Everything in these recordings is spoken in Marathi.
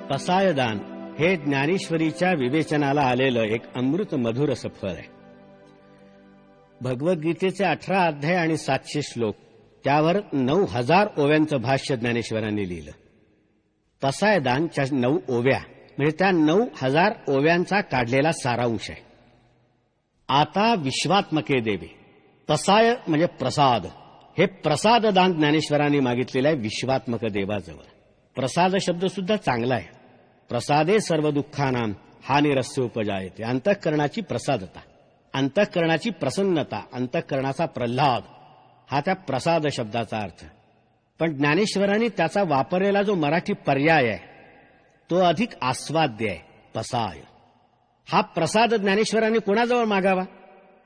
पसायदान हे ज्ञानेश्वरीच्या विवेचनाला आलेलं एक अमृत मधुर असं फळ आहे. भगवद्गीतेचे 18 अध्याय आणि 700 श्लोक, त्यावर 9000 ओव्यांचं भाष्य ज्ञानेश्वरांनी लिहिलं. पसायदानच्या 9 ओव्या म्हणजे त्या 9000 ओव्यांचा काढलेला सारांश आहे. आता विश्वात्मके देवे, पसाय म्हणजे प्रसाद, हे प्रसाददान ज्ञानेश्वरांनी मागितलेलं आहे विश्वात्मक देवाजवळ. प्रसाद शब्द सुद्धा चांगला आहे. प्रसादे सर्व दुःखानां हानिरस्य उपजायते. अंतःकरणाची प्रसादता, अंतःकरणाची प्रसन्नता, अंतःकरणाचा प्रल्हाद, हा त्या प्रसाद शब्दाचा अर्थ. पण ज्ञानेश्वरांनी त्याचा वापरलेला जो मराठी पर्याय आहे तो अधिक आस्वाद्य आहे, पसाय. हा प्रसाद ज्ञानेश्वरांनी कोणाजवळ मागावा?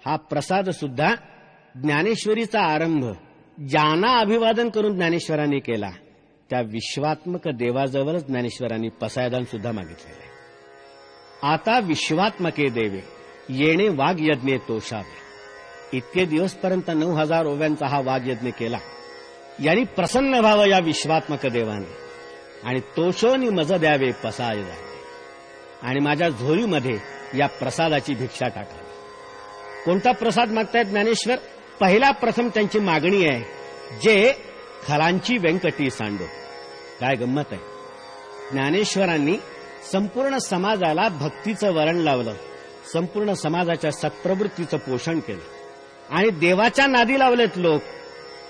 हा प्रसाद सुद्धा ज्ञानेश्वरीचा आरंभ ज्यांना अभिवादन करून ज्ञानेश्वरांनी केला त्या विश्वात्मक देवाजवळच ज्ञानेश्वरांनी पसायदान सुद्धा मागितलेलं आहे. आता विश्वात्मके देवे येणे वाग्यज्ञे तोषावे. इतके दिवसपर्यंत 9000 ओव्यांचा हा वाग्यज्ञ केला. यांनी प्रसन्न व्हावं या विश्वात्मक देवाने आणि तोषोनी मज द्यावे पसायदान, आणि माझ्या झोळीमध्ये या प्रसादाची भिक्षा टाकावी. कोणता प्रसाद मागतायत ज्ञानेश्वर? पहिला प्रथम त्यांची मागणी आहे, जे खलांची व्यंकटी सांडो. काय गंमत आहे, ज्ञानेश्वरांनी संपूर्ण समाजाला भक्तीचं वरण लावलं, संपूर्ण समाजाच्या सत्प्रवृत्तीचं पोषण केलं आणि देवाच्या नादी लावलेत लोक.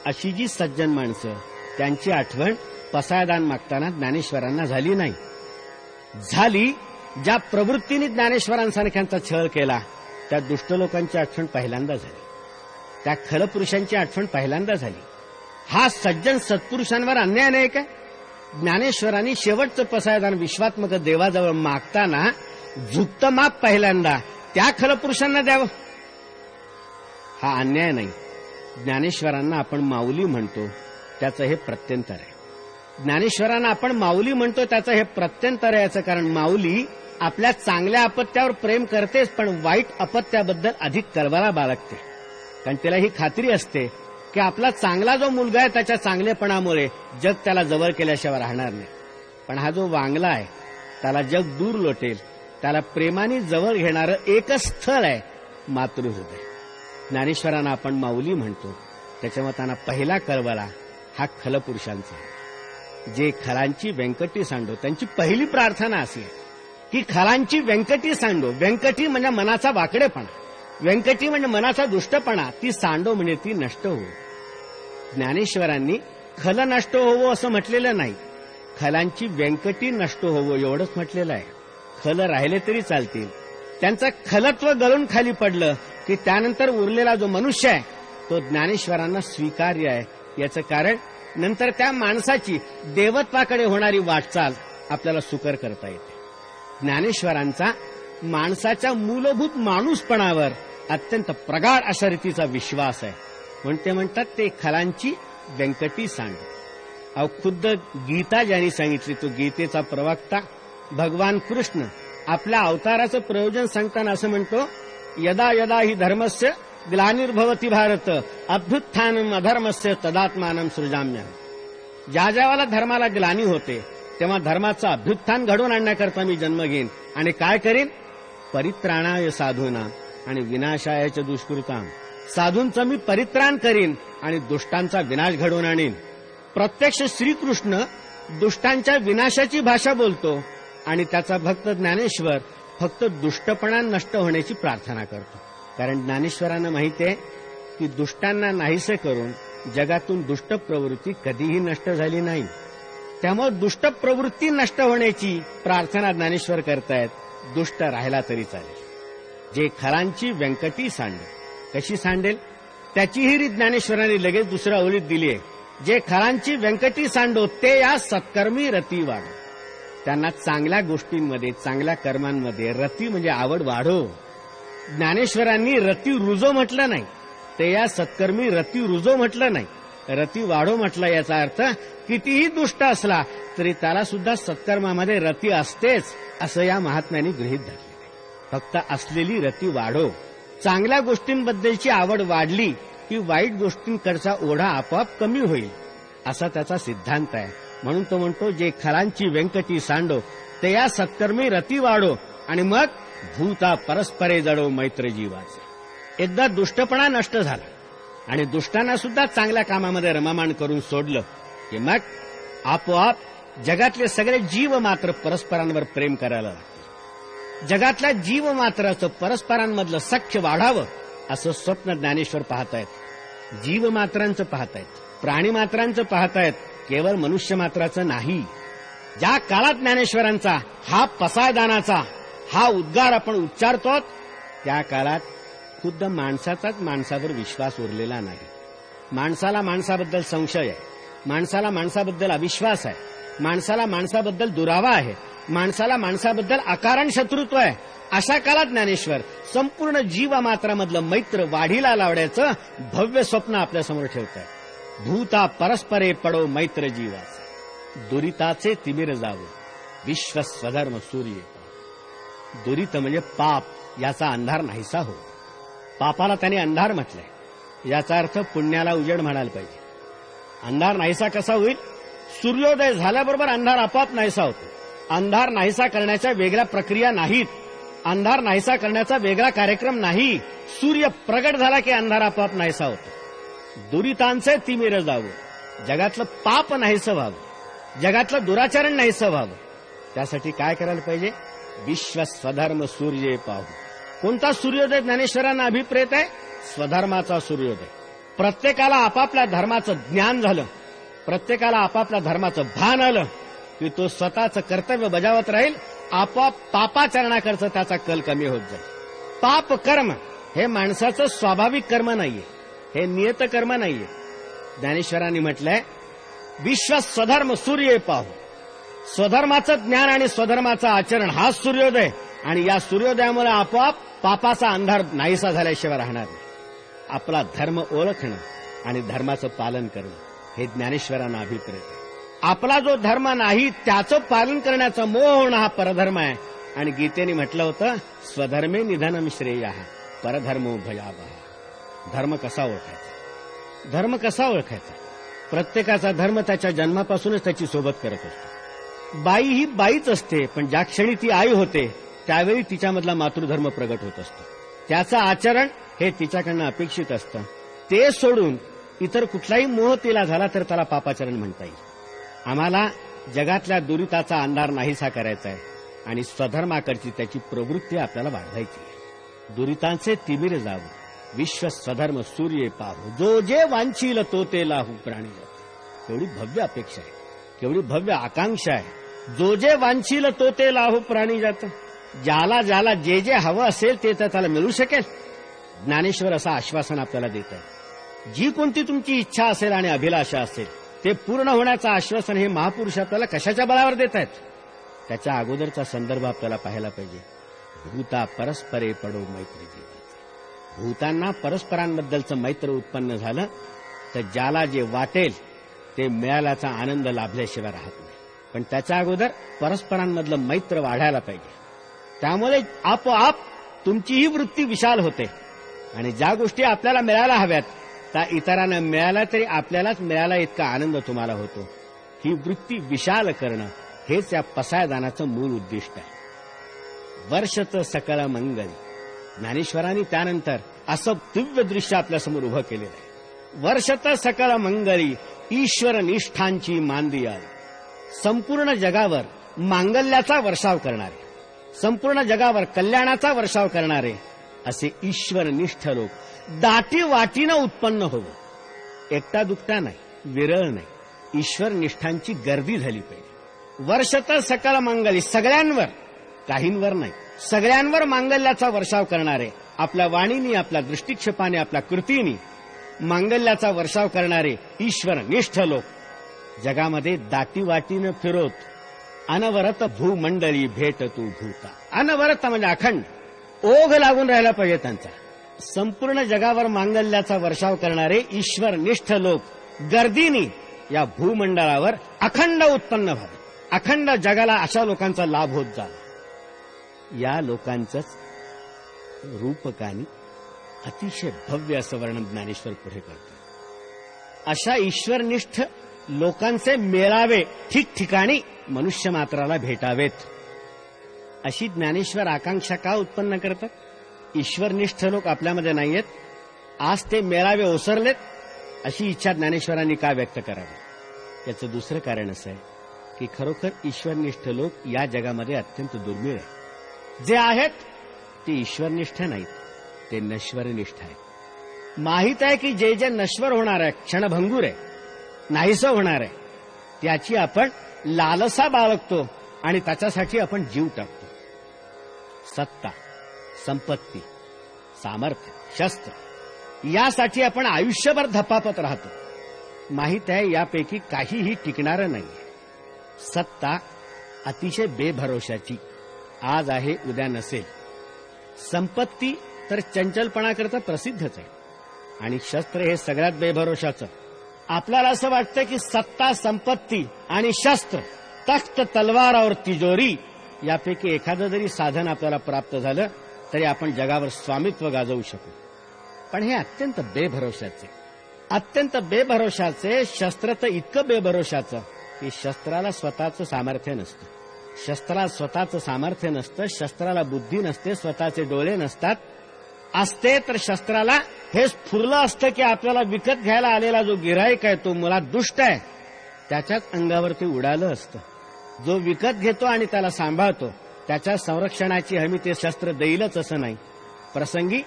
अशी जी सज्जन माणसं, त्यांची आठवण पसायदान मागताना ज्ञानेश्वरांना झाली नाही. झाली ज्या प्रवृत्तीने ज्ञानेश्वरांसारख्यांचा छळ केला त्या दुष्ट लोकांची आठवण पहिल्यांदा झाली, त्या खलपुरुषांची आठवण पहिल्यांदा झाली. हा सज्जन सत्पुरुषांवर अन्याय नाही काय? ज्ञानेश्वरांनी शेवटचं पसायदान विश्वात्मक देवाजवळ मागताना झुकतं माप पहिल्यांदा त्या खलपुरुषांना द्यावं, हा अन्याय नाही. ज्ञानेश्वरांना आपण माऊली म्हणतो त्याचं हे प्रत्यंतर आहे. ज्ञानेश्वरांना आपण माऊली म्हणतो त्याचं हे प्रत्यंतर आहे. याचं कारण माऊली आपल्या चांगल्या अपत्यावर प्रेम करतेच, पण वाईट अपत्याबद्दल अधिक कळवळा बाळगते. कारण तिला ही खात्री असते की आपला चांगला जो मुलगा आहे त्याच्या चांगलेपणामुळे जग त्याला जवळ केल्याशिवाय राहणार नाही. पण हा जो वांगला आहे त्याला जग दूर लोटेल. त्याला प्रेमाने जवळ घेणारं एकच स्थळ आहे, मातृहृदय. ज्ञानेश्वरांना आपण माऊली म्हणतो त्याच्यामुळे त्यांना पहिला कळवळा हा खलपुरुषांचा, जे खलांची व्यंकटी सांडो. त्यांची पहिली प्रार्थना अशी आहे की खलांची व्यंकटी सांडो. व्यंकटी म्हणजे मनाचा वाकडेपणा, व्यंकटी म्हणजे मनाचा दुष्टपणा, ती सांडो म्हणजे ती नष्ट हो. ज्ञानेश्वरांनी खल नष्ट होवो असं म्हटलेलं नाही, खलांची व्यंकटी नष्ट होवो एवढंच म्हटलेलं आहे. खल राहिले तरी चालतील. त्यांचं खलत्व गळून खाली पडलं की त्यानंतर उरलेला जो मनुष्य आहे तो ज्ञानेश्वरांना स्वीकार्य आहे. याचं कारण नंतर त्या माणसाची देवत्वाकडे होणारी वाटचाल आपल्याला सुकर करता येते. ज्ञानेश्वरांचा माणसाच्या मूलभूत माणूसपणावर अत्यंत प्रगाढ अशा रीतीचा विश्वास आहे. म्हणून ते म्हणतात ते खलांची व्यंकटी सांड. अहो खुद्द गीता ज्यांनी सांगितली, तो गीतेचा प्रवक्ता भगवान कृष्ण आपल्या अवताराचं प्रयोजन सांगताना असं म्हणतो, यदा यदा ही धर्मस्य ग्लानिर्भवती भारत अभ्युत्थानम अधर्मस्य तदात्मानं सृजाम्यहम्. ज्या ज्यावेळेला धर्माला ग्लानी होते तेव्हा धर्माचं अभ्युत्थान घडवून आणण्याकरता मी जन्म घेईन आणि काय करीन? परित्राणाय साधूना आणि विनाशाय दुष्कृताम. साधूंचं मी परित्राण करीन आणि दुष्टांचा विनाश घडवून आणीन. प्रत्यक्ष श्रीकृष्ण दुष्टांच्या विनाशाची भाषा बोलतो आणि त्याचा भक्त ज्ञानेश्वर फक्त दुष्टपणा नष्ट होण्याची प्रार्थना करतो. कारण ज्ञानेश्वरांना माहिती आहे की दुष्टांना नाहीसे करून जगातून दुष्ट प्रवृत्ती कधीही नष्ट झाली नाही. त्यामुळे दुष्ट प्रवृत्ती नष्ट होण्याची प्रार्थना ज्ञानेश्वर करतायत. दुष्ट राहिला तरी चालेल. जे खलांची व्यंकटी सांडेल, कशी सांडेल त्याचीही रीत ज्ञानेश्वरांनी लगेच दुसऱ्या ओळीत दिली आहे. जे खलांची व्यंकटी सांडो ते या सत्कर्मी रती वाढो. त्यांना चांगल्या गोष्टींमध्ये, चांगल्या कर्मांमध्ये रती म्हणजे आवड वाढो. ज्ञानेश्वरांनी रती रुजो म्हटलं नाही, ते या सत्कर्मी रती रुजो म्हटलं नाही, रती वाढो म्हटलं. याचा अर्थ कितीही दुष्ट असला तरी त्याला सुद्धा सत्कर्मामध्ये रती असतेच असं या महात्म्यांनी गृहीत धरले. फक्त असलेली रती वाढो. चांगल्या गोष्टींबद्दलची आवड वाढली की वाईट गोष्टींकडचा ओढा आपोआप कमी होईल असा त्याचा सिद्धांत आहे. म्हणून तो म्हणतो जे खलांची व्यंकटी सांडो ते या सत्कर्मी रती वाढो आणि मग भूता परस्परे जडो मैत्र जीवाचे. एकदा दुष्टपणा नष्ट झाला आणि दुष्टांना सुद्धा चांगल्या कामामध्ये रममाण करून सोडलं की मग आपोआप जगातले सगळे जीव मात्र परस्परांवर प्रेम करायला लागतील. जगातल्या जीव मात्राचं परस्परांमधलं सख्य वाढावं असं स्वप्न ज्ञानेश्वर पाहतायत. जीव मात्रांचं पाहतायत, प्राणी मात्रांचं पाहतायत, केवळ मनुष्य मात्राचं नाही. ज्या काळात ज्ञानेश्वरांचा हा पसायदानाचा हा उद्गार आपण उच्चारतो त्या काळात खुद्द माणसाचाच माणसावर विश्वास उरलेला नाही. माणसाला माणसाबद्दल संशय आहे, माणसाला माणसाबद्दल अविश्वास आहे, माणसाला माणसाबद्दल दुरावा आहे, माणसाला माणसाबद्दल अकारण शत्रुत्व आहे. अशा काळात ज्ञानेश्वर संपूर्ण जीवमात्रामधलं मैत्र वाढीला लावण्याचं भव्य स्वप्न आपल्यासमोर ठेवत आहे. भूता परस्परे पडो मैत्र जीवाचे, दुरिताचे तिमिर जावो विश्व स्वधर्म सूर्य. दुरित म्हणजे पाप, याचा अंधार नाहीसा हो. पापाला त्याने अंधार म्हटलंय, याचा अर्थ पुण्याला उजेड म्हणायला पाहिजे. अंधार नाहीसा कसा होईल? सूर्योदय झाल्याबरोबर अंधार आपोआप नाहीसा होतो. अंधार नाहीसा करण्याच्या वेगळ्या प्रक्रिया नाहीत, अंधार नाहीसा करण्याचा वेगळा कार्यक्रम नाही. सूर्य प्रगट झाला की अंधार आपोआप नाहीसा होतो. दुरितांचे तिमिर जावं, जगातलं पाप नाहीसं व्हावं, जगातलं दुराचरण नाहीसं व्हावं, त्यासाठी काय करायला पाहिजे? विश्व स्वधर्म सूर्य पाहू. कोणता सूर्योदय ज्ञानेश्वरांना अभिप्रेत आहे? स्वधर्माचा सूर्योदय. प्रत्येकाला आपापल्या धर्माचं ज्ञान झालं, प्रत्येकाला आपापल्या धर्माचं भान आलं की तो स्वतःचं कर्तव्य बजावत राहील. आपोआप पापाचरणाकडचं त्याचा कल कमी होत जाईल. पाप कर्म हे माणसाचं स्वाभाविक कर्म नाहीये, हे नियत कर्म नाहीये. ज्ञानेश्वरांनी म्हटलंय विश्व स्वधर्म सूर्य पाहू. स्वधर्माचं ज्ञान आणि स्वधर्माचं आचरण हा सूर्योदय, आणि या सूर्योदयामुळे आपोआप पापाचा अंधार नाहीसा झाल्याशिवाय राहणार नाही. आपला धर्म ओळखणं आणि धर्माचं पालन करणं हे ज्ञानेश्वरांना अभिप्रेत आहे. आपला जो धर्म नाही त्याचं पालन करण्याचा मोह होणं हा परधर्म आहे. आणि गीतेने म्हटलं होतं स्वधर्मे निधनम श्रेयः परधर्मो भयावह. धर्म कसा ओळखायचा? धर्म कसा ओळखायचा? प्रत्येकाचा धर्म त्याच्या जन्मापासूनच त्याची सोबत करत असतो. बाई ही बाईच असते, पण ज्या क्षणी ती आई होते त्यावेळी तिच्यामधला मातृधर्म प्रगट होत असतो. त्याचं आचरण हे तिच्याकडनं अपेक्षित असतं. ते सोडून इतर कुठलाही मोह तिला झाला तर त्याला पापाचरण म्हणता येईल. आम्हाला जगातल्या दुरिताचा अंधार नाहीसा करायचा आहे आणि स्वधर्माकडची त्याची प्रवृत्ती आपल्याला वाढवायची आहे. दुरितांचे तिमिर जावं विश्व स्वधर्म सूर्य पाहू, जो जे वांछील तो ते लाहू प्राणी जात. केवढी भव्य अपेक्षा आहे, केवढी भव्य आकांक्षा आहे. जो जे वांछील तो ते लाहू प्राणी जात. ज्याला ज्याला जे जे हवं असेल ते तर त्याला मिळू शकेल. ज्ञानेश्वर असं आश्वासन आपल्याला देत आहे. जी कोणती तुमची इच्छा असेल आणि अभिलाषा असेल ते पूर्ण होण्याचं आश्वासन हे महापुरुष आपल्याला कशाच्या बळावर देत आहेत? त्याच्या अगोदरचा संदर्भ आपल्याला पाहायला पाहिजे. भूता परस्परे पडो मैत्री जीवाचे. भूतांना परस्परांबद्दलचं मैत्र उत्पन्न झालं तर ज्याला जे वाटेल ते मिळाल्याचा आनंद लाभल्याशिवाय राहत नाही. पण त्याच्या अगोदर परस्परांमधलं मैत्र वाढायला पाहिजे. त्यामुळे आपोआप तुमचीही वृत्ती विशाल होते आणि ज्या गोष्टी आपल्याला मिळायला हव्यात त्या इतरांना मिळाला तरी आपल्यालाच मिळाला इतका आनंद तुम्हाला होतो. ही वृत्ती विशाल करणं हेच या पसायदानाचं मूळ उद्दिष्ट आहे. वर्षचं सकळ मंगल. ज्ञानेश्वरांनी त्यानंतर असं दिव्य दृश्य आपल्यासमोर उभं केलेलं आहे. वर्षतं सकळ मंगली ईश्वर निष्ठांची मांदी आली. संपूर्ण जगावर मांगल्याचा वर्षाव करणारे, संपूर्ण जगावर कल्याणाचा वर्षाव करणारे असे ईश्वरनिष्ठ लोक दाटी वाटीनं उत्पन्न होवं. एकटा दुकटा नाही, विरळ नाही, ईश्वरनिष्ठांची गर्दी झाली पाहिजे. वर्षतं सकळ मंगली, सगळ्यांवर, काहींवर नाही, सगळ्यांवर मांगल्याचा वर्षाव करणारे, आपल्या वाणीनी, आपल्या दृष्टिक्षेपाने, आपल्या कृतीनी मांगल्याचा वर्षाव करणारे ईश्वरनिष्ठ लोक जगामध्ये दाटी वाटीनं फिरोत अनवरत भूमंडळी भेट तू भूता. अनवरत म्हणजे अखंड, ओघ लागून राहायला पाहिजे त्यांचा. संपूर्ण जगावर मांगल्याचा वर्षाव करणारे ईश्वरनिष्ठ लोक गर्दीनी या भूमंडळावर अखंड उत्पन्न व्हावे. अखंड जगाला अशा लोकांचा लाभ होत झाला. या लोकांचंच रूपकानी अतिशय भव्य असं वर्णन ज्ञानेश्वर पुढे करतो. अशा ईश्वरनिष्ठ लोकांचे मेळावे ठिकठिकाणी मनुष्य मात्राला भेटावेत. अशी ज्ञानेश्वर आकांक्षा का उत्पन्न करतात? ईश्वरनिष्ठ लोक आपल्यामध्ये नाहीयेत, आज ते मेळावे ओसरलेत, अशी इच्छा ज्ञानेश्वरांनी का व्यक्त करावी? याचं दुसरं कारण असं आहे की खरोखर ईश्वरनिष्ठ लोक या जगामध्ये अत्यंत दुर्मिळ आहे. जे आहेत ते ईश्वरनिष्ठ नाहीत, ते नश्वरनिष्ठ आहेत. माहीत आहे की जे जे नश्वर होणार आहे, क्षणभंगूर आहे, नाहीसं होणार आहे, त्याची आपण लालसा बाळगतो आणि त्याच्यासाठी आपण जीव टाकतो. सत्ता, संपत्ती, सामर्थ्य, शस्त्र यासाठी आपण आयुष्यभर धपापत राहतो. माहीत आहे यापैकी काहीही टिकणारं नाही. सत्ता अतिशय बेभरोशाची, आज आहे उद्या नसेल. संपत्ती तर चंचलपणाकरता प्रसिद्धच आहे. आणि शस्त्र हे सगळ्यात बेभरोशाचं. आपल्याला असं वाटतं की सत्ता, संपत्ती आणि शस्त्र, तख्त, तलवार और तिजोरी यापैकी एखादं जरी साधन आपल्याला प्राप्त झालं तरी आपण जगावर स्वामित्व गाजवू शकू. पण हे अत्यंत बेभरोशाचे, अत्यंत बेभरोशाचे. शस्त्र तर इतकं बेभरोशाचं की शस्त्राला स्वतःचं सामर्थ्य नसतं. शस्त्राला स्वतःचं सामर्थ्य नसतं, शस्त्राला बुद्धी नसते, स्वतःचे डोळे नसतात. असते तर शस्त्राला हे स्फुरलं असतं की आपल्याला विकत घ्यायला आलेला जो गिऱ्हाईक आहे तो मुळात दुष्ट आहे, त्याच्याच अंगावर ते उडालं असतं. जो विकत घेतो आणि त्याला सांभाळतो त्याच्या संरक्षणाची हमी ते शस्त्र देईलच असं नाही. प्रसंगी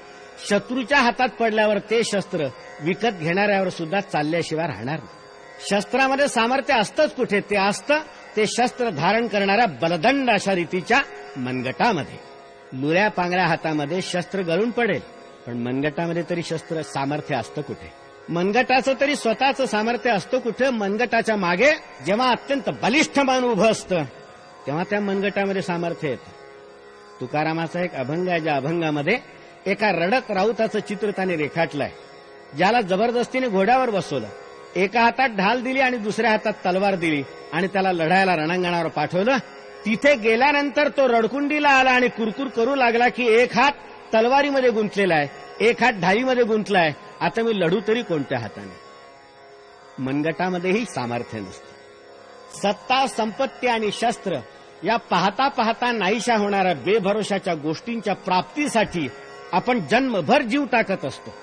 शत्रूच्या हातात पडल्यावर ते शस्त्र विकत घेणाऱ्यावर सुद्धा चालल्याशिवाय राहणार नाही. शस्त्रामध्ये सामर्थ्य असतंच कुठे? ते असतं ते शस्त्र धारण करणाऱ्या बलदंड अशा रीतीच्या मनगटामध्ये. लुऱ्या पांगऱ्या हातामध्ये शस्त्र गळून पडेल, पण मनगटामध्ये तरी शस्त्र सामर्थ्य असतं कुठे? मनगटाचं तरी स्वतःचं सामर्थ्य असतं कुठे? मनगटाच्या मागे जेव्हा अत्यंत बलिष्ठ मान उभं असतं तेव्हा त्या मनगटामध्ये सामर्थ्य येतं. तुकारामाचा एक अभंग आहे, ज्या अभंगामध्ये एका रडत राऊताचं चित्र त्याने रेखाटलंय. ज्याला जबरदस्तीने घोड्यावर बसवलं, एका हातात ढाल दिली आणि दुसऱ्या हातात तलवार दिली आणि त्याला लढायला रणांगणावर पाठवलं. तिथे गेल्यानंतर तो रडकुंडीला आला आणि कुरकुर करू लागला की एक हात तलवारीमध्ये गुंतलेला आहे, एक हात ढालीमध्ये गुंतलाय, आता मी लढू तरी कोणत्या हाताने? मनगटामध्येही सामर्थ्य नसतं. सत्ता, संपत्ती आणि शस्त्र या पाहता पाहता नाहीशा होणाऱ्या बेभरोशाच्या गोष्टींच्या प्राप्तीसाठी आपण जन्मभर जीव टाकत असतो.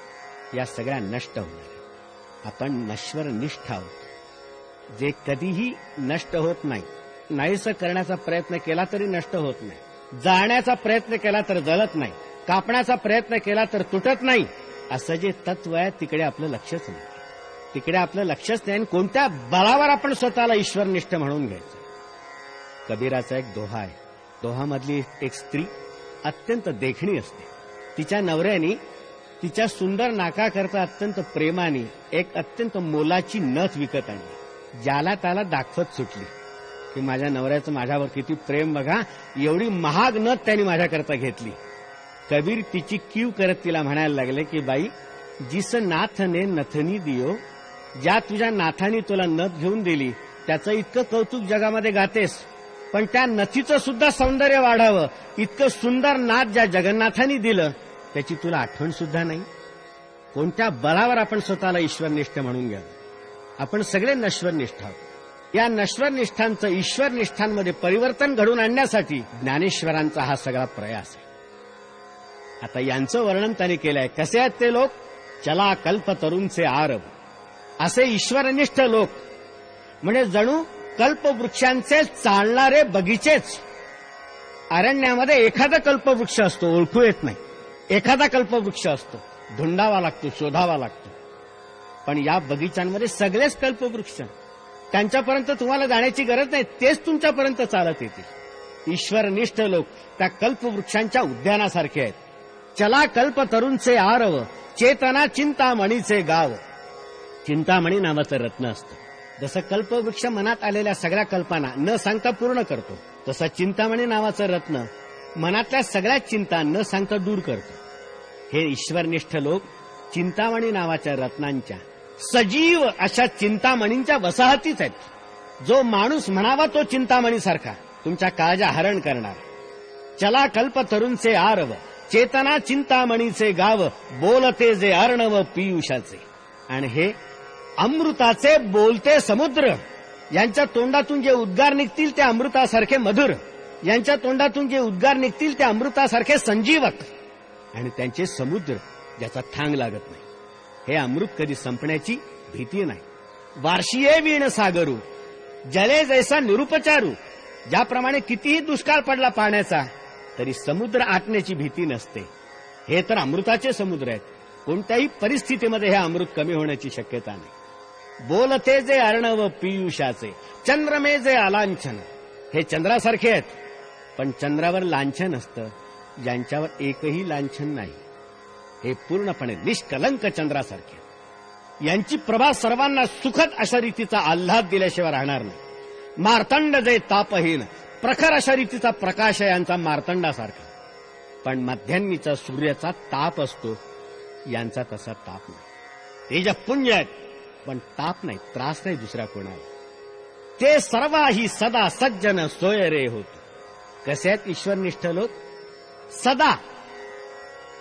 या सगळ्या नष्ट होणार. आपण नश्वरनिष्ठ आहोत, जे कधीही नष्ट होत नाही. नाहीसं करण्याचा प्रयत्न केला तरी नष्ट होत नाही. जाळण्याचा प्रयत्न केला तर जळत नाही. कापण्याचा प्रयत्न केला तर तुटत नाही. असं जे तत्व आहे तिकडे आपलं लक्षच नाही. तिकडे आपलं लक्षच नाही. कोणत्या बळावर आपण स्वतःला ईश्वरनिष्ठ म्हणून घ्यायचं? कबीराचा एक दोहा आहे. दोहामधली एक स्त्री अत्यंत देखणी असते. तिच्या नवऱ्याने तिच्या सुंदर नाकाकरता अत्यंत प्रेमाने एक अत्यंत मोलाची नथ विकत आणली. ज्याला त्याला दाखवत सुटली की माझ्या नवऱ्याचं माझ्यावर किती प्रेम बघा, एवढी महाग नथ त्यांनी माझ्याकरता घेतली. कबीर तिची कीव करत तिला म्हणायला लागले की बाई, जिस नाथने नथनी दियो, ज्या तुझ्या नाथाने तुला नथ घेऊन दिली त्याचं इतकं कौतुक जगामध्ये गातेस, पण त्या नथीचं सुद्धा सौंदर्य वाढावं इतकं सुंदर नाथ ज्या जगन्नाथांनी दिलं त्याची तुला आठवण सुद्धा नाही. कोणत्या बळावर आपण स्वतःला ईश्वरनिष्ठ म्हणून घ्यावं? आपण सगळे नश्वरनिष्ठ आहोत. या नश्वरनिष्ठांचं ईश्वरनिष्ठांमध्ये परिवर्तन घडून आणण्यासाठी ज्ञानेश्वरांचा हा सगळा प्रयास आहे. आता यांचं वर्णन त्यांनी केलंय. कसे आहेत ते लोक? चला कल्पतरूंचे आरव, असे ईश्वरनिष्ठ लोक म्हणजे जणू कल्पवृक्षांचे चालणारे बगीचेच. अरण्यामध्ये एखादा कल्पवृक्ष असतो, ओळखू येत नाही. एखादा कल्पवृक्ष असतो, धुंडावा लागतो, शोधावा लागतो. पण या बगीचांमध्ये सगळेच कल्पवृक्ष, त्यांच्यापर्यंत तुम्हाला जाण्याची गरज नाही, तेच तुमच्यापर्यंत चालत येतील. ईश्वरनिष्ठ लोक त्या कल्पवृक्षांच्या उद्यानासारखे आहेत. चला कल्पतरूंचे आरव, चेतना चिंतामणीचे गाव. चिंतामणी नावाचं रत्न असतं. जसं कल्पवृक्ष मनात आलेल्या सगळ्या कल्पना न सांगता पूर्ण करतो, तसं चिंतामणी नावाचं रत्न मनातल्या सगळ्या चिंता न सांगता दूर करतो. हे ईश्वरनिष्ठ लोक चिंतामणी नावाच्या रत्नांच्या, सजीव अशा चिंतामणींच्या वसाहतीच आहेत. जो माणूस म्हणावा तो चिंतामणीसारखा तुमच्या काळजा हरण करणार. चला कल्पतरूंचे आरव, चेतना चिंतामणीचे गाव, बोलते जे अर्णव पियुषाचे. आणि हे अमृताचे बोलते समुद्र, यांच्या तोंडातून जे उद्गार निघतील ते अमृतासारखे मधुर. यांच्या तोंडातून जे उद्गार निघतील ते अमृतासारखे संजीवक, आणि त्यांचे समुद्र ज्याचा थांग लागत नाही. हे अमृत कधी संपण्याची भीती नाही. वार्षिये वीण सागरू जले जैसा निरुपचारू. ज्याप्रमाणे कितीही दुष्काळ पडला पाण्याचा तरी समुद्र आटण्याची भीती नसते. हे तर अमृताचे समुद्र आहेत. कोणत्याही परिस्थितीमध्ये हे अमृत कमी होण्याची शक्यता नाही. बोलते जे अर्णव पियुषाचे चंद्रमे जे आलांछन. हे चंद्रासारखे आहेत, पण चंद्रावर लांछन असतं ज्यांच्यावर एकही लांछन नाही. हे पूर्णपणे निष्कलंक चंद्रासारखे. यांची प्रभा सर्वांना सुखद अशा रीतीचा आल्हाद दिल्याशिवाय राहणार नाही. मार्तंड जे तापहीन प्रखर अशा रीतीचा प्रकाश आहे यांचा मार्तंडासारखा. पण मध्यान्नीचा सूर्याचा ताप असतो, यांचा तसा ताप नाही. तेज पुण्य आहेत, पण ताप नाही, त्रास नाही दुसऱ्या कोणाला. ते सर्वाही सदा सज्जन सोयरे होत. कसे आहेत ईश्वरनिष्ठ लोक? सदा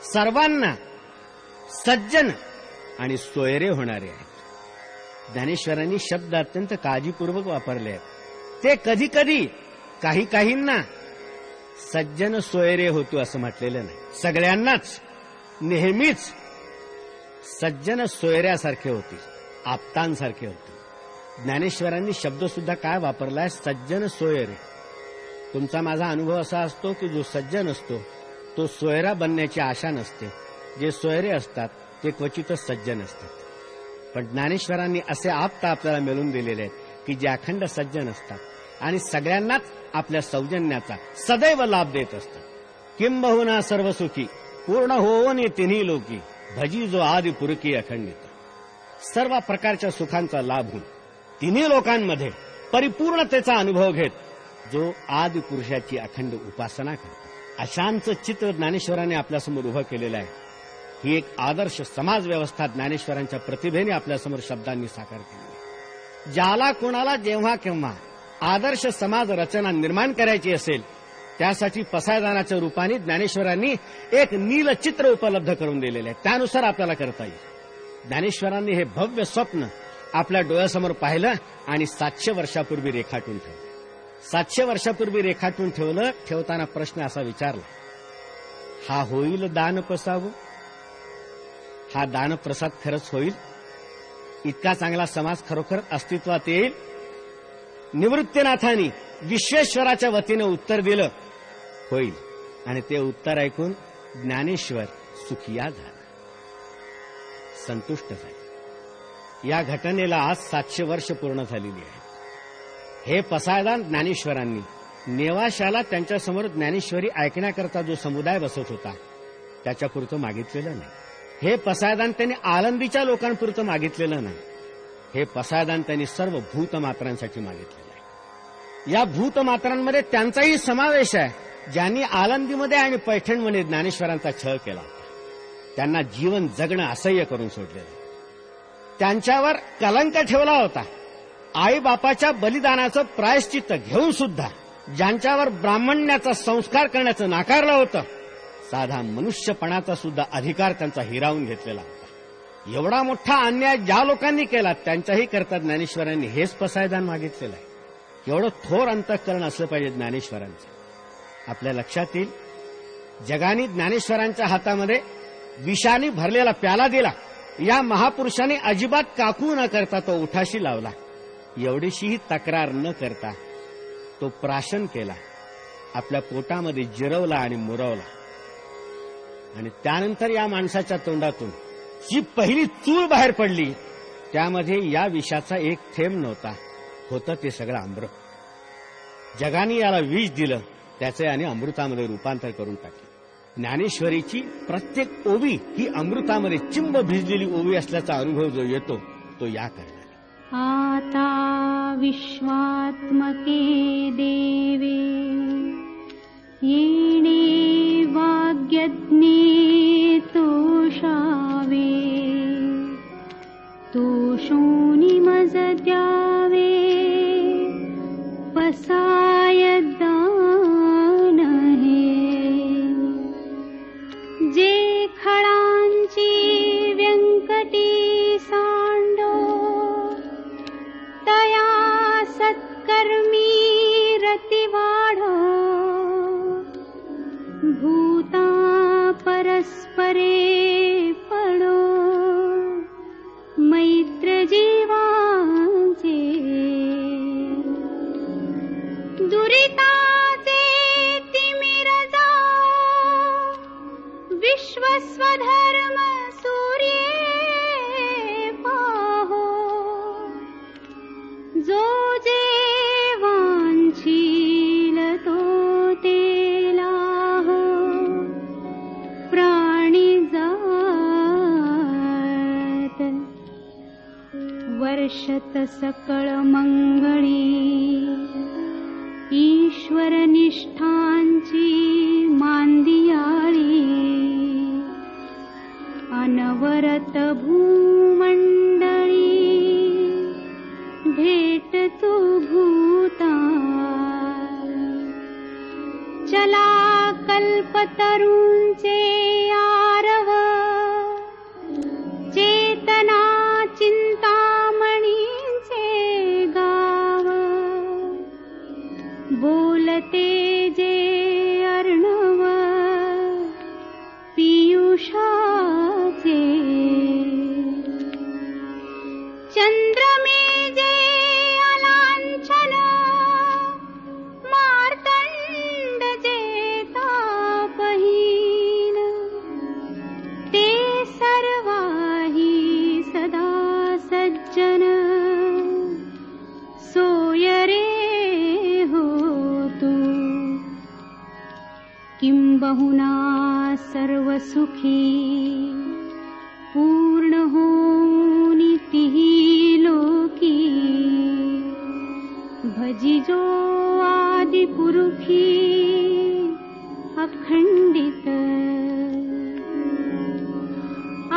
सर्वांना सज्जन आणि सोयरे होणारे आहेत. ज्ञानेश्वरांनी शब्द अत्यंत काळजीपूर्वक वापरले आहेत. ते कधी कधी काही काहींना सज्जन सोयरे होतो असं म्हटलेलं नाही. सगळ्यांनाच नेहमीच सज्जन सोयऱ्यासारखे होतील, आप्तांसारखे होतील. ज्ञानेश्वरांनी शब्द सुद्धा काय वापरलाय? सज्जन सोयरे. तुमचा माझा अनुभव असा असतो की जो सज्जन असतो तो सोयरा बनण्याची आशा नसते. जे सोयरे असतात ते क्वचितच सज्जन असतात. पण ज्ञानेश्वरांनी असे आप्त आपल्याला मिळवून दिलेले आहेत की जे अखंड सज्जन असतात आणि सगळ्यांनाच आपल्या सौजन्याचा सदैव लाभ देत असतात. किंबहुना सर्वसुखी पूर्ण होऊन तिन्ही लोकी भजी जो आदि पुरकी अखंडित. सर्व प्रकारच्या सुखांचा लाभ होऊन तिन्ही लोकांमध्ये परिपूर्णतेचा अनुभव घेत जो आदि पुरुषाची अखंड उपासना करतो. अशांचं चित्र ज्ञानेश्वरांनी आपल्यासमोर उभं केलेलं आहे. ही एक आदर्श समाज व्यवस्था ज्ञानेश्वरांच्या प्रतिभेने आपल्यासमोर शब्दांनी साकार केली. ज्याला कोणाला जेव्हा केव्हा आदर्श समाज रचना निर्माण करायची असेल त्यासाठी पसायदानाच्या रूपाने ज्ञानेश्वरांनी एक नीलचित्र उपलब्ध करून दिलेले आहे. त्यानुसार आपल्याला करता येईल. ज्ञानेश्वरांनी हे भव्य स्वप्न आपल्या डोळ्यासमोर पाहिलं आणि 700 वर्षापूर्वी रेखाटून ठेवलं. 700 वर्षापूर्वी रेखाटून ठेवलं. ठेवताना प्रश्न असा विचारला, हा होईल दान पसावं? हा दानप्रसाद खरंच होईल? इतका चांगला समाज खरोखर अस्तित्वात येईल? निवृत्तीनाथांनी विश्वेश्वराच्या वतीनं उत्तर दिलं, होईल. आणि ते उत्तर ऐकून ज्ञानेश्वर सुखिया झाला, संतुष्ट झाले. या घटनेला आज 700 वर्ष पूर्ण झालेली आहेत. हे पसायदान ज्ञानेश्वरांनी नेवाशाला त्यांच्यासमोर ज्ञानेश्वरी ऐकण्याकरता जो समुदाय बसत होता त्याच्यापुरतं मागितलेलं नाही. हे पसायदान त्यांनी आळंदीच्या लोकांपुरतं मागितलेलं नाही. हे पसायदान त्यांनी सर्व भूतमात्रांसाठी मागितलेलं आहे. या भूतमात्रांमध्ये त्यांचाही समावेश आहे ज्यांनी आळंदीमध्ये आणि पैठणमध्ये ज्ञानेश्वरांचा छळ केला होता. त्यांना जीवन जगणं असह्य करून सोडलेलं. त्यांच्यावर कलंक ठेवला होता. आईबापाच्या बलिदानाचं प्रायश्चित्त घेऊन सुद्धा ज्यांच्यावर ब्राह्मण्याचा संस्कार करण्याचं नाकारलं होतं, साधा मनुष्यपणाचा सुद्धा अधिकार त्यांचा हिरावून घेतलेला होता. एवढा मोठा अन्याय ज्या लोकांनी केला त्यांच्याही करता ज्ञानेश्वरांनी हेच पसायदान मागितलेलं आहे. एवढं थोर अंतःकरण असलं पाहिजे ज्ञानेश्वरांचं. आपल्या लक्षात येईल, जगाने ज्ञानेश्वरांच्या हातामध्ये विषाने भरलेला प्याला दिला. या महापुरुषाने अजिबात काकू न करता तो उठाशी लावला. एवढीशीही तक्रार न करता तो प्राशन केला, आपल्या पोटामध्ये जिरवला आणि मुरवला. आणि त्यानंतर या माणसाच्या तोंडातून जी पहिली चूळ बाहेर पडली त्यामध्ये या विषाचा एक थेंब नव्हता. होतं ते सगळं अमृत. जगाने याला विष दिलं, त्याचे आणि अमृतामध्ये रूपांतर करून टाकले. ज्ञानेश्वरीची प्रत्येक ओवी ही अमृतामध्ये चिंब भिजलेली ओवी असल्याचा अनुभव जो येतो तो या कारणाने. आता विश्वात्मके देवे येणे वाग्यज्ञे तोषावे तोषोनि मज द्यावे पसाय दान हे जे खडांची व्यंकटी सांडो तया सत्कर्मी रती वाढ वर्षत सकळ मंगळी ईश्वर निष्ठांची मांदियाळी अनवरत भूमंडळी भेट तू भूता चला कल्पतरूंचे आरव चेतना चिंतामणींचे गाव बोलते जे अर्णव पियुषाचे चंद्रमे जे अलांछन मार्तंड जे तापहीन ते सर्वाही सदा सज्जन सोय रे हो तू किंबहुना सर्व सुखी पूर्ण होनी तिही लोकी भजिजो आदि पुरुखी अखंडित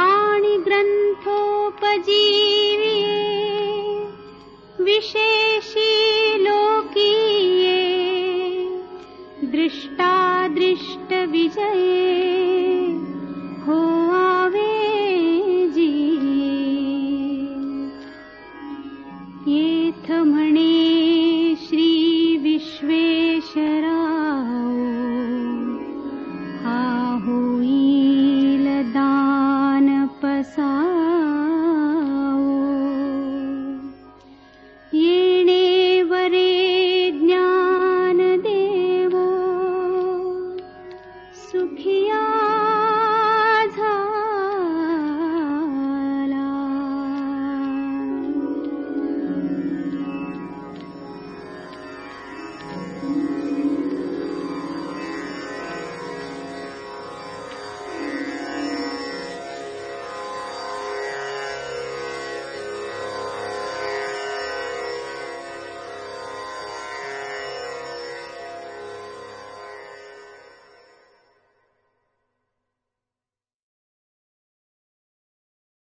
आणि ग्रंथोपजीवी विशेषी लोकीये दृष्टादृष्ट विजये हो आवेजी येथ म्हणे